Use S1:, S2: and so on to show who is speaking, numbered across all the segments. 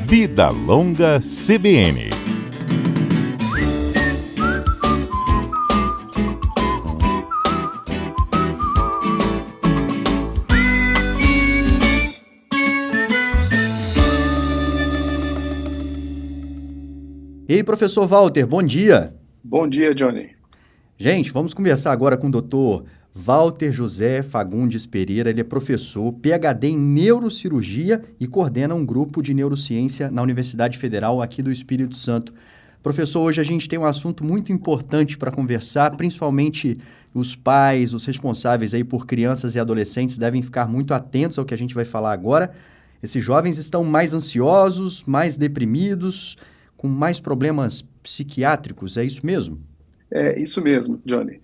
S1: Vida Longa CBN.
S2: E aí, professor Walter, bom dia.
S3: Bom dia, Johnny.
S2: Gente, vamos conversar agora com o doutor Walter José Fagundes Pereira. Ele é professor, PhD em neurocirurgia e coordena um grupo de neurociência na Universidade Federal aqui do Espírito Santo. Professor, hoje a gente tem um assunto muito importante para conversar, principalmente os pais, os responsáveis aí por crianças e adolescentes devem ficar muito atentos ao que a gente vai falar agora. Esses jovens estão mais ansiosos, mais deprimidos, com mais problemas psiquiátricos, é isso mesmo?
S3: É isso mesmo, Johnny.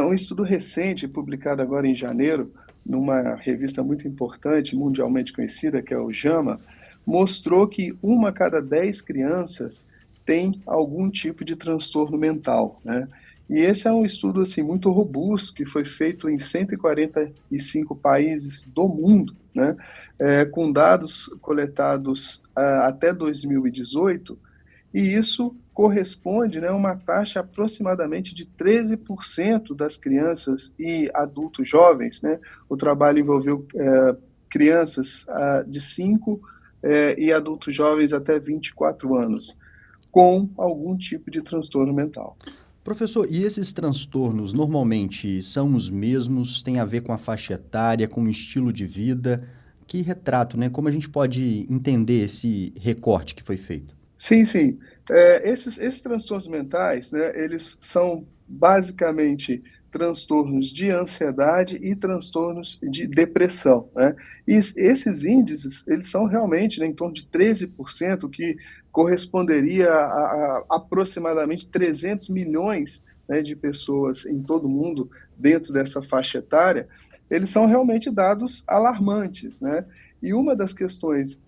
S3: Um estudo recente, publicado agora em janeiro, numa revista muito importante, mundialmente conhecida, que é o JAMA, mostrou que 1 a cada 10 crianças tem algum tipo de transtorno mental, né? E esse é um estudo assim, muito robusto, que foi feito em 145 países do mundo, né? Com dados coletados até 2018, e isso corresponde, né, a uma taxa aproximadamente de 13% das crianças e adultos jovens, né? O trabalho envolveu crianças de 5 e adultos jovens até 24 anos, com algum tipo de transtorno mental.
S2: Professor, e esses transtornos normalmente são os mesmos, têm a ver com a faixa etária, com o estilo de vida? Que retrato, né? Como a gente pode entender esse recorte que foi feito?
S3: Sim. Esses transtornos mentais, né, eles são basicamente transtornos de ansiedade e transtornos de depressão, né? E esses índices, eles são realmente, né, em torno de 13%, que corresponderia a aproximadamente 300 milhões, né, de pessoas em todo o mundo dentro dessa faixa etária. Eles são realmente dados alarmantes, né? E uma das questões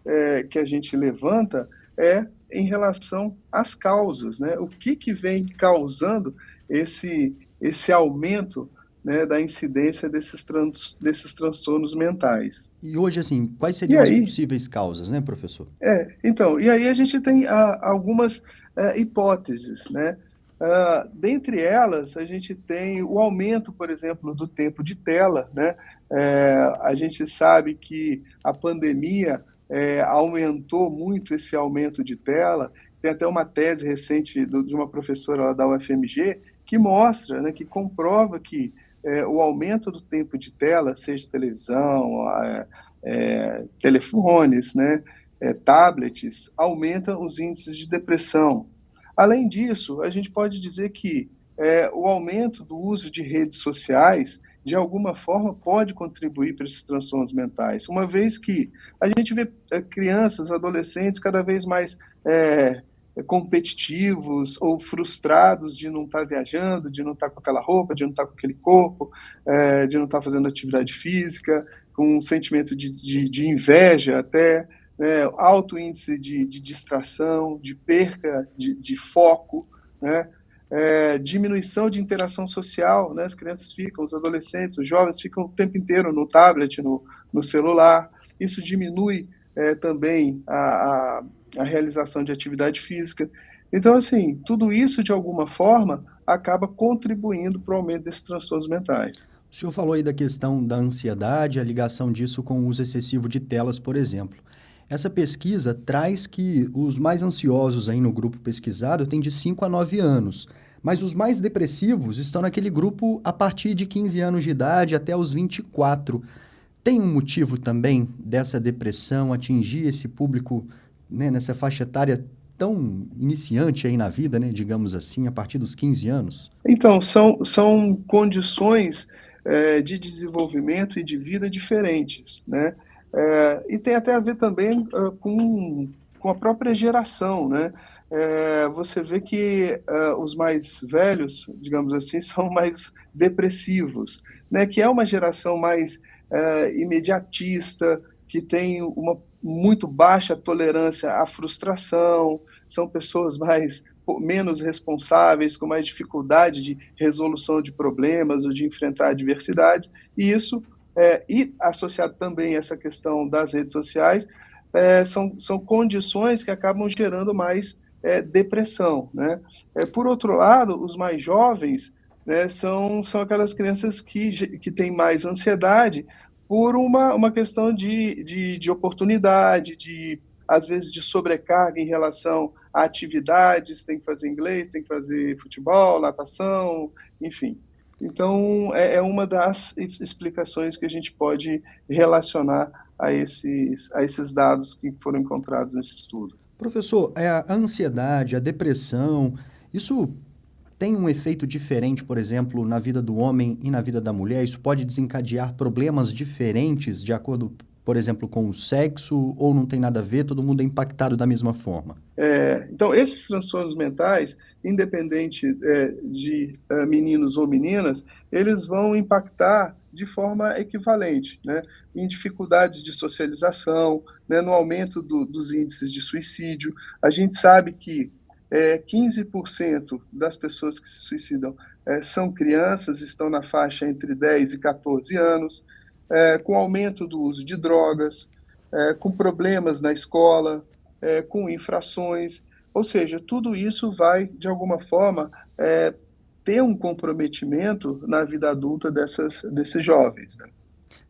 S3: que a gente levanta é em relação às causas, né? O que vem causando esse aumento, né, da incidência desses transtornos mentais.
S2: E hoje, assim, quais
S3: E
S2: seriam as
S3: aí,
S2: possíveis causas, né, professor?
S3: e aí a gente tem algumas hipóteses, né? Dentre elas, a gente tem o aumento, por exemplo, do tempo de tela, né? A gente sabe que a pandemia aumentou muito esse aumento de tela. Tem até uma tese recente de uma professora lá da UFMG que mostra, né, que comprova que o aumento do tempo de tela, seja televisão, telefones, né, tablets, aumenta os índices de depressão. Além disso, a gente pode dizer que o aumento do uso de redes sociais, de alguma forma, pode contribuir para esses transtornos mentais, uma vez que a gente vê crianças, adolescentes cada vez mais competitivos ou frustrados de não estar viajando, de não estar com aquela roupa, de não estar com aquele corpo, de não estar fazendo atividade física, com um sentimento de inveja até, né, alto índice de distração, de perca de foco, né? Diminuição de interação social, né? As crianças ficam, os adolescentes, os jovens ficam o tempo inteiro no tablet, no celular. Isso diminui também a realização de atividade física. Então, assim, tudo isso, de alguma forma, acaba contribuindo para o aumento desses transtornos mentais.
S2: O senhor falou aí da questão da ansiedade, a ligação disso com o uso excessivo de telas, por exemplo. Essa pesquisa traz que os mais ansiosos aí no grupo pesquisado têm de 5 a 9 anos, mas os mais depressivos estão naquele grupo a partir de 15 anos de idade até os 24. Tem um motivo também dessa depressão atingir esse público, né, nessa faixa etária tão iniciante aí na vida, né, digamos assim, a partir dos 15 anos?
S3: Então, são condições de desenvolvimento e de vida diferentes, né? E tem até a ver também com a própria geração, né? Você vê que os mais velhos, digamos assim, são mais depressivos, né? Que é uma geração mais imediatista, que tem uma muito baixa tolerância à frustração, são pessoas menos responsáveis, com mais dificuldade de resolução de problemas ou de enfrentar adversidades, e isso, e associado também a essa questão das redes sociais, são condições que acabam gerando mais depressão, né? Por outro lado, os mais jovens, né, são aquelas crianças que têm mais ansiedade por uma questão de oportunidade, às vezes, de sobrecarga em relação a atividades, tem que fazer inglês, tem que fazer futebol, natação, enfim. Então, é uma das explicações que a gente pode relacionar a esses dados que foram encontrados nesse estudo.
S2: Professor, a ansiedade, a depressão, isso tem um efeito diferente, por exemplo, na vida do homem e na vida da mulher? Isso pode desencadear problemas diferentes de acordo, por exemplo, com o sexo, ou não tem nada a ver, todo mundo é impactado da mesma forma?
S3: Então, esses transtornos mentais, independente de meninos ou meninas, eles vão impactar de forma equivalente, né? Em dificuldades de socialização, né? No aumento dos índices de suicídio. A gente sabe que 15% das pessoas que se suicidam são crianças, estão na faixa entre 10 e 14 anos, com aumento do uso de drogas, com problemas na escola, com infrações, ou seja, tudo isso vai, de alguma forma, ter um comprometimento na vida adulta desses jovens, né?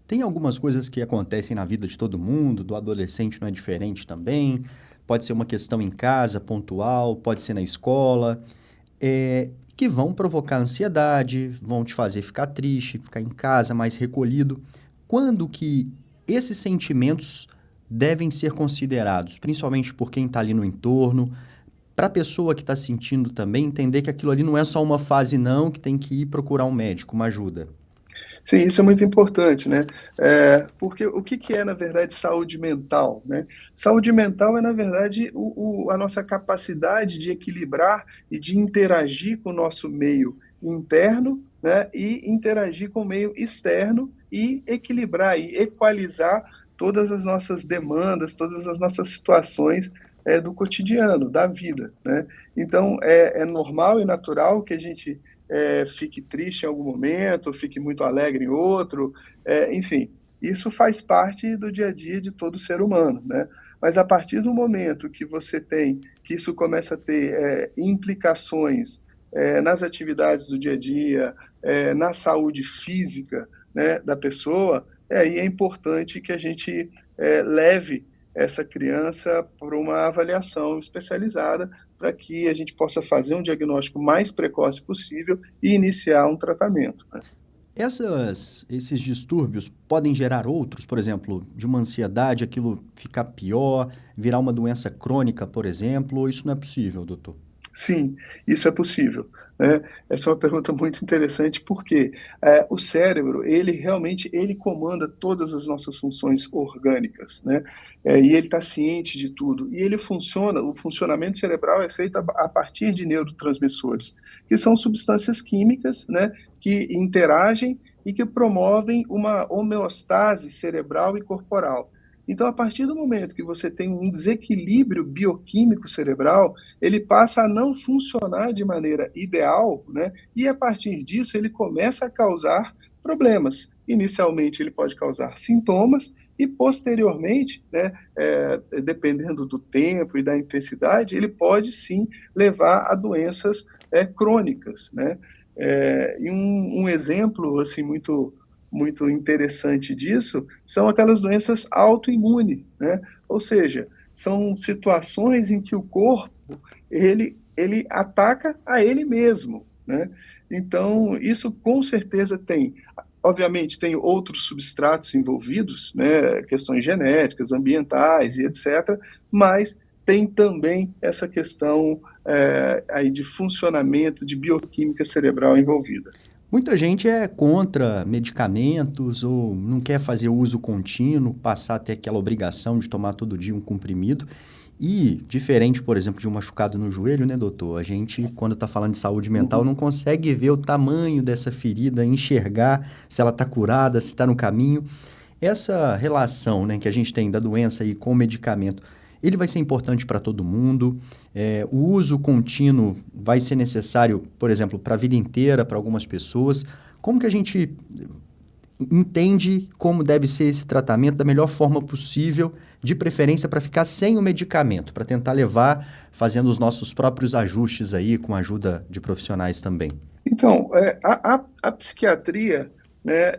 S2: Tem algumas coisas que acontecem na vida de todo mundo, do adolescente não é diferente também. Pode ser uma questão em casa, pontual, pode ser na escola, que vão provocar ansiedade, vão te fazer ficar triste, ficar em casa mais recolhido. Quando que esses sentimentos devem ser considerados, principalmente por quem está ali no entorno, para a pessoa que está sentindo também entender que aquilo ali não é só uma fase não, que tem que ir procurar um médico, uma ajuda?
S3: Sim, isso é muito importante, né? Porque o que é, na verdade, saúde mental, né? Saúde mental é, na verdade, a nossa capacidade de equilibrar e de interagir com o nosso meio interno, né? E interagir com o meio externo e equilibrar e equalizar todas as nossas demandas, todas as nossas situações do cotidiano, da vida, né? Então, é normal e natural que a gente fique triste em algum momento, fique muito alegre em outro, enfim, isso faz parte do dia a dia de todo ser humano, né? Mas a partir do momento que que isso começa a ter implicações nas atividades do dia a dia, na saúde física, né, da pessoa, aí é importante que a gente leve essa criança para uma avaliação especializada para que a gente possa fazer um diagnóstico mais precoce possível e iniciar um tratamento, né?
S2: Esses distúrbios podem gerar outros, por exemplo, de uma ansiedade, aquilo ficar pior, virar uma doença crônica, por exemplo, ou isso não é possível, doutor?
S3: Sim, isso é possível, né? Essa é uma pergunta muito interessante, porque o cérebro, ele realmente ele comanda todas as nossas funções orgânicas, né? E ele está ciente de tudo. E ele funciona, o funcionamento cerebral é feito a partir de neurotransmissores, que são substâncias químicas, né, que interagem e que promovem uma homeostase cerebral e corporal. Então, a partir do momento que você tem um desequilíbrio bioquímico cerebral, ele passa a não funcionar de maneira ideal, né? E a partir disso ele começa a causar problemas. Inicialmente ele pode causar sintomas e posteriormente, né, dependendo do tempo e da intensidade, ele pode sim levar a doenças crônicas, né? E um exemplo assim muito interessante disso são aquelas doenças autoimunes, né? Ou seja, são situações em que o corpo ele ataca a ele mesmo, né? Então, isso com certeza obviamente, tem outros substratos envolvidos, né? Questões genéticas, ambientais e etc., mas tem também essa questão aí de funcionamento, de bioquímica cerebral envolvida.
S2: Muita gente é contra medicamentos ou não quer fazer uso contínuo, passar a ter aquela obrigação de tomar todo dia um comprimido. E, diferente, por exemplo, de um machucado no joelho, né, doutor? A gente, quando está falando de saúde mental, não consegue ver o tamanho dessa ferida, enxergar se ela está curada, se está no caminho. Essa relação, né, que a gente tem da doença aí com o medicamento, ele vai ser importante para todo mundo. O uso contínuo vai ser necessário, por exemplo, para a vida inteira, para algumas pessoas. Como que a gente entende como deve ser esse tratamento da melhor forma possível, de preferência para ficar sem o medicamento, para tentar levar fazendo os nossos próprios ajustes aí, com a ajuda de profissionais também.
S3: Então, a psiquiatria, né,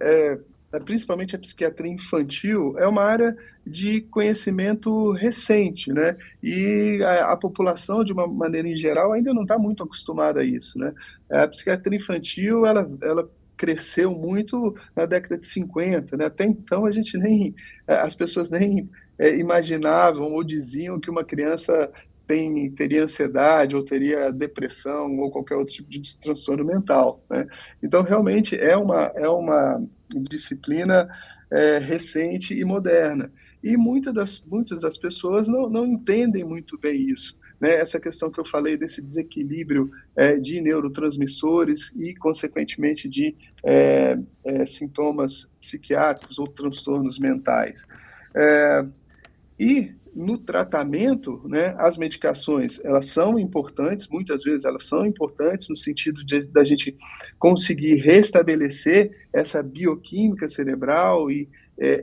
S3: principalmente a psiquiatria infantil, é uma área de conhecimento recente, né? E a população, de uma maneira em geral, ainda não está muito acostumada a isso, né? A psiquiatria infantil, ela cresceu muito na década de 50, né? Até então as pessoas nem imaginavam ou diziam que uma criança teria ansiedade ou teria depressão ou qualquer outro tipo de transtorno mental, né? Então, realmente, é uma disciplina recente e moderna. E muitas das pessoas não entendem muito bem isso, né? Essa questão que eu falei desse desequilíbrio de neurotransmissores e, consequentemente, de sintomas psiquiátricos ou transtornos mentais. E no tratamento, né, as medicações, elas são importantes, muitas vezes elas são importantes no sentido da gente conseguir restabelecer essa bioquímica cerebral e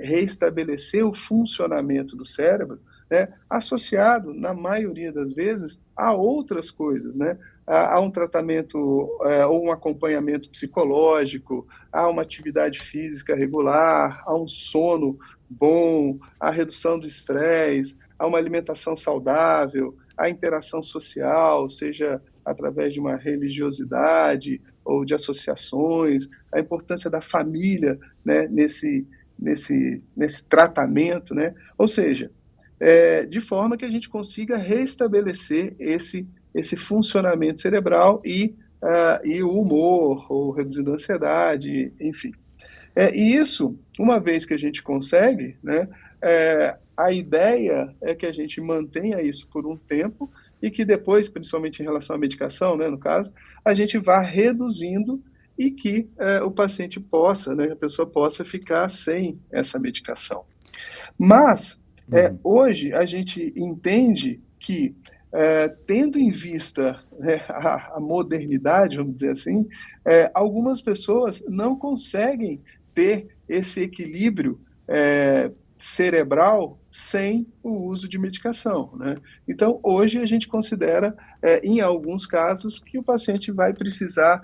S3: restabelecer o funcionamento do cérebro, né, associado, na maioria das vezes, a outras coisas, né? A um tratamento ou um acompanhamento psicológico, a uma atividade física regular, a um sono bom, a redução do estresse, a uma alimentação saudável, a interação social, seja através de uma religiosidade ou de associações, a importância da família, né, nesse tratamento, né? Ou seja, de forma que a gente consiga restabelecer esse funcionamento cerebral e o humor, ou reduzindo a ansiedade, enfim. E isso, uma vez que a gente consegue, né, a ideia é que a gente mantenha isso por um tempo e que depois, principalmente em relação à medicação, né, no caso, a gente vá reduzindo e que o paciente possa, né, a pessoa possa ficar sem essa medicação. Mas, hoje, a gente entende que, tendo em vista, né, a modernidade, vamos dizer assim, algumas pessoas não conseguem ter esse equilíbrio cerebral sem o uso de medicação, né? Então, hoje a gente considera, em alguns casos, que o paciente vai precisar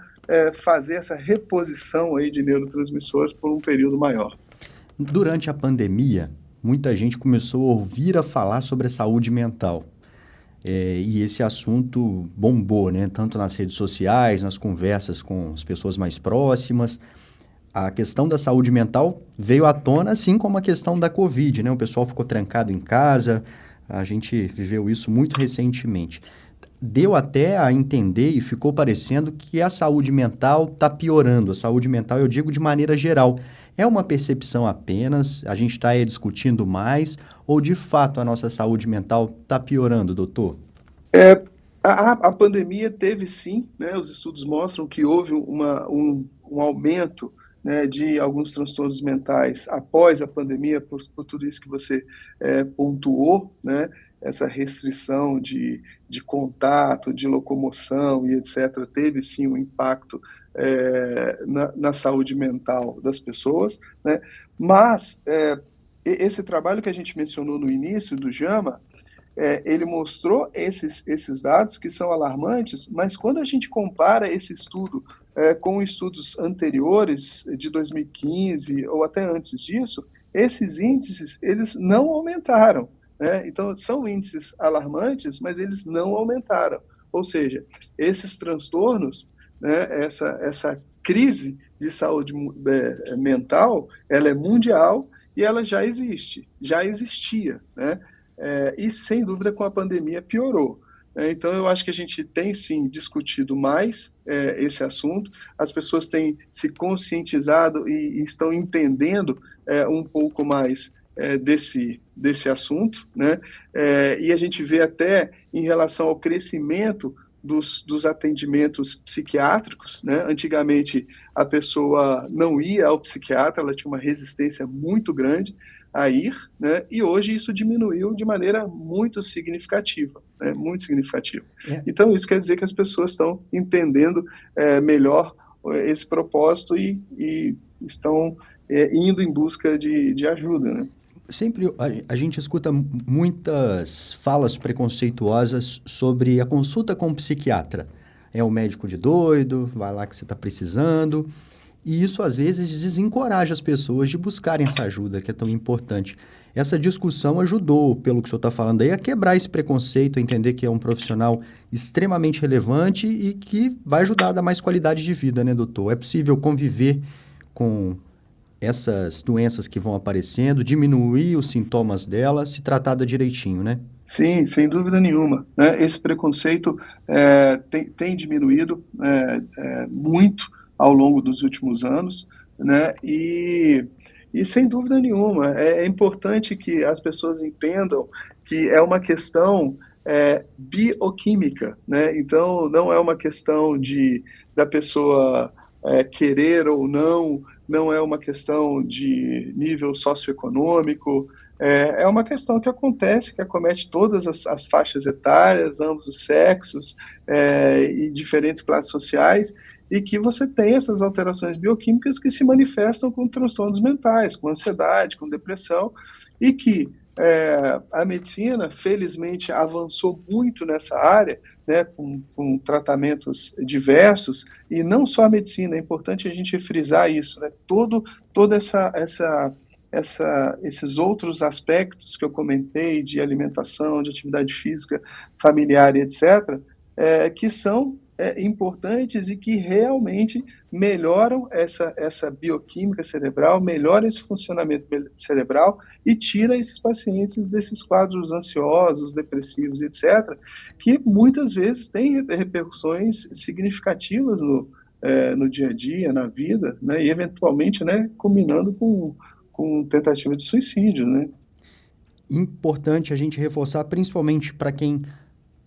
S3: fazer essa reposição aí de neurotransmissores por um período maior.
S2: Durante a pandemia, muita gente começou a ouvir a falar sobre a saúde mental. E esse assunto bombou, né? Tanto nas redes sociais, nas conversas com as pessoas mais próximas. A questão da saúde mental veio à tona, assim como a questão da Covid, né? O pessoal ficou trancado em casa, a gente viveu isso muito recentemente. Deu até a entender e ficou parecendo que a saúde mental está piorando. A saúde mental, eu digo de maneira geral. É uma percepção apenas? A gente está discutindo mais? Ou, de fato, a nossa saúde mental está piorando, doutor?
S3: A pandemia teve, sim, né? Os estudos mostram que houve um aumento, né, de alguns transtornos mentais após a pandemia, por tudo isso que você pontuou, né? Essa restrição de contato, de locomoção e etc., teve sim um impacto na saúde mental das pessoas, né? Mas esse trabalho que a gente mencionou no início do JAMA, ele mostrou esses dados que são alarmantes, mas quando a gente compara esse estudo com estudos anteriores, de 2015 ou até antes disso, esses índices, eles não aumentaram, né? Então, são índices alarmantes, mas eles não aumentaram. Ou seja, esses transtornos, né, essa crise de saúde mental, ela é mundial e ela já existia, né? E, sem dúvida, com a pandemia piorou. Então, eu acho que a gente tem, sim, discutido mais esse assunto, as pessoas têm se conscientizado e estão entendendo um pouco mais desse assunto, né? E a gente vê até em relação ao crescimento dos atendimentos psiquiátricos, né? Antigamente, a pessoa não ia ao psiquiatra, ela tinha uma resistência muito grande a ir, né? E hoje isso diminuiu de maneira muito significativa, né? Muito significativa. Então, isso quer dizer que as pessoas estão entendendo melhor esse propósito e estão indo em busca de ajuda, né?
S2: Sempre a gente escuta muitas falas preconceituosas sobre a consulta com o psiquiatra. É o médico de doido, vai lá que você está precisando. E isso, às vezes, desencoraja as pessoas de buscarem essa ajuda, que é tão importante. Essa discussão ajudou, pelo que o senhor está falando aí, a quebrar esse preconceito, a entender que é um profissional extremamente relevante e que vai ajudar a dar mais qualidade de vida, né, doutor? É possível conviver com essas doenças que vão aparecendo, diminuir os sintomas delas, se tratada direitinho, né?
S3: Sim, sem dúvida nenhuma, né? Esse preconceito tem diminuído muito ao longo dos últimos anos, né? E sem dúvida nenhuma, é importante que as pessoas entendam que é uma questão bioquímica, né? Então, não é uma questão da pessoa querer ou não é uma questão de nível socioeconômico, é uma questão que acontece, que acomete todas as faixas etárias, ambos os sexos e diferentes classes sociais, e que você tem essas alterações bioquímicas que se manifestam com transtornos mentais, com ansiedade, com depressão, e que a medicina, felizmente, avançou muito nessa área, né, com tratamentos diversos, e não só a medicina, é importante a gente frisar isso, né, toda esses outros aspectos que eu comentei, de alimentação, de atividade física, familiar e etc., que são importantes e que realmente melhoram essa bioquímica cerebral, melhoram esse funcionamento cerebral e tira esses pacientes desses quadros ansiosos, depressivos, etc., que muitas vezes têm repercussões significativas no dia a dia, na vida, né, e eventualmente, né, culminando com tentativa de suicídio, né?
S2: Importante a gente reforçar, principalmente para quem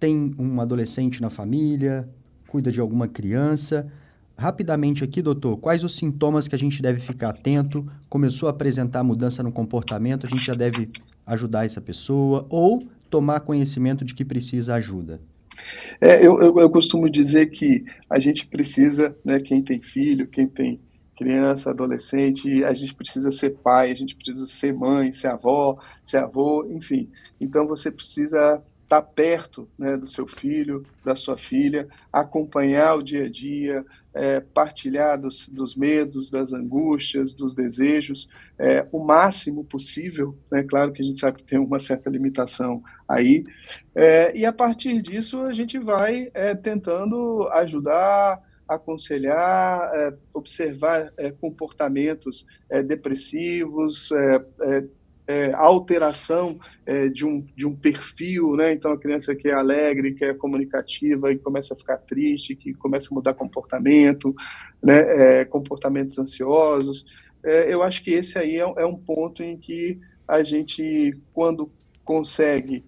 S2: tem um adolescente na família, cuida de alguma criança. Rapidamente aqui, doutor, quais os sintomas que a gente deve ficar atento? Começou a apresentar mudança no comportamento, a gente já deve ajudar essa pessoa ou tomar conhecimento de que precisa ajuda?
S3: Eu costumo dizer que a gente precisa, né, quem tem filho, quem tem criança, adolescente, a gente precisa ser pai, a gente precisa ser mãe, ser avó, ser avô, enfim. Então você precisa estar perto, né, do seu filho, da sua filha, acompanhar o dia a dia, partilhar dos medos, das angústias, dos desejos, o máximo possível, né? Claro que a gente sabe que tem uma certa limitação aí, e a partir disso a gente vai tentando ajudar, aconselhar, observar comportamentos depressivos, alteração de um perfil, né? Então a criança que é alegre, que é comunicativa e começa a ficar triste, que começa a mudar comportamento, né? Comportamentos ansiosos. Eu acho que esse aí é um ponto em que a gente, quando consegue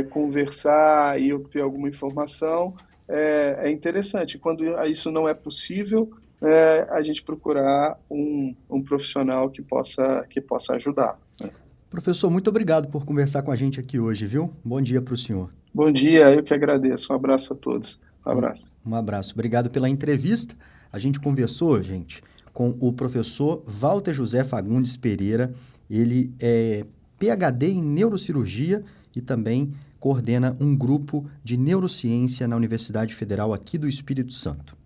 S3: conversar e obter alguma informação, é interessante. Quando isso não é possível, a gente procurar um profissional que possa ajudar.
S2: Professor, muito obrigado por conversar com a gente aqui hoje, viu? Bom dia para o senhor.
S3: Bom dia, eu que agradeço. Um abraço a todos. Um abraço.
S2: Um abraço. Obrigado pela entrevista. A gente conversou, gente, com o professor Walter José Fagundes Pereira. Ele é PhD em neurocirurgia e também coordena um grupo de neurociência na Universidade Federal aqui do Espírito Santo.